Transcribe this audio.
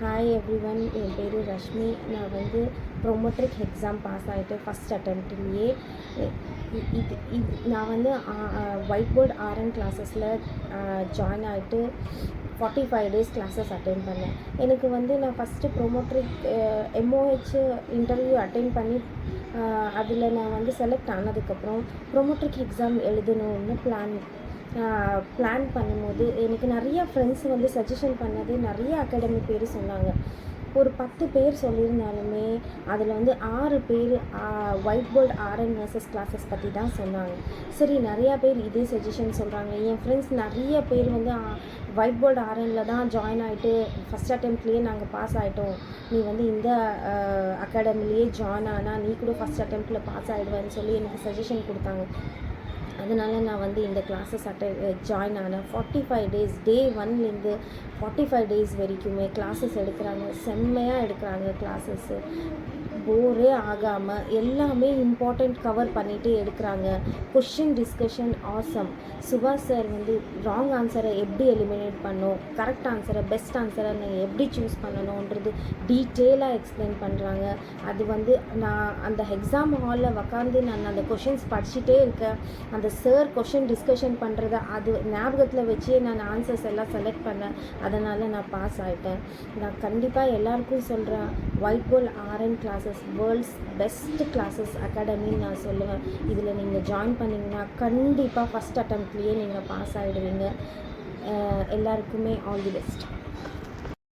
Hi everyone, என் பேர் ரஷ்மி. நான் வந்து ப்ரோமோட்ரிக் எக்ஸாம் பாஸ் ஆகிட்டேன் ஃபஸ்ட் அட்டெம்ப்ட்லேயே. நான் வந்து ஒயிட் போர்ட் ஆர்என் கிளாஸஸில் ஜாயின் ஆகிட்டு 45 டேஸ் கிளாஸஸ் அட்டென்ட் பண்ணேன். எனக்கு வந்து நான் ஃபஸ்ட்டு ப்ரோமோட்ரிக் MOH இன்டர்வியூ அட்டென்ட் பண்ணி அதில் நான் வந்து செலக்ட் ஆனதுக்கப்புறம் ப்ரோமோட்ரிக் எக்ஸாம் எழுதணும்னு பிளான் பண்ணும்போது எனக்கு நிறையா ஃப்ரெண்ட்ஸ் வந்து சஜஷன் பண்ணது நிறைய அகாடமி பேர் சொன்னாங்க. ஒரு 10 பேர் சொல்லியிருந்தாலுமே அதில் வந்து 6 பேர் white board RN nurses classes பற்றி தான் சொன்னாங்க. சரி, நிறையா பேர் இதே சஜஷன் சொல்கிறாங்க. என் ஃப்ரெண்ட்ஸ் நிறைய பேர் வந்து ஒயிட் போர்ட் ஆர்எனில் தான் ஜாயின் ஆகிட்டு ஃபஸ்ட் அட்டெம்ப்ட்லேயே நாங்கள் பாஸ் ஆகிட்டோம், நீ வந்து இந்த அகாடமிலேயே ஜாயின் ஆனால் நீ கூட ஃபஸ்ட் அட்டெம்ப்டில் பாஸ் ஆகிடுவேன்னு சொல்லி எனக்கு சஜஷன் கொடுத்தாங்க. அதனால் நான் வந்து இந்த கிளாஸஸ் ஜாயின் ஆனேன். 45 டேஸ், டே 1லேருந்து 45 டேஸ் வரைக்குமே கிளாஸஸ் எடுக்கிறாங்க. செம்மையாக எடுக்கிறாங்க கிளாஸஸ்ஸு. போரே ஆகாமல் எல்லாமே இம்பார்ட்டண்ட் கவர் பண்ணிகிட்டே எடுக்கிறாங்க. Question discussion awesome. சுபாஷ் சார் வந்து ராங் ஆன்சரை எப்படி எலிமினேட் பண்ணணும், கரெக்ட் ஆன்சரை பெஸ்ட் ஆன்சரை நீங்கள் எப்படி சூஸ் பண்ணணுன்றது டீட்டெயிலாக எக்ஸ்பிளைன் பண்ணுறாங்க. அது வந்து நான் அந்த எக்ஸாம் ஹாலில் உக்காந்து நான் அந்த கொஷின்ஸ் படிச்சுட்டே இருக்கேன். அந்த சார் கொஷின் டிஸ்கஷன் பண்ணுறத அது ஞாபகத்தில் வச்சே நான் ஆன்சர்ஸ் எல்லாம் செலக்ட் பண்ணேன். அதனால் நான் பாஸ் ஆகிட்டேன். நான் கண்டிப்பாக எல்லாருக்கும் சொல்கிறேன், white board RN classes world's best classes அகாடமின்னு நான் சொல்லுவேன். இதில் நீங்கள் ஜாயின் பண்ணிங்கன்னா கண்டிப்பாக ஃபஸ்ட் அட்டெம்ப்ட்லேயே நீங்கள் பாஸ் ஆகிடுவீங்க. எல்லாருக்குமே ஆல் தி பெஸ்ட்.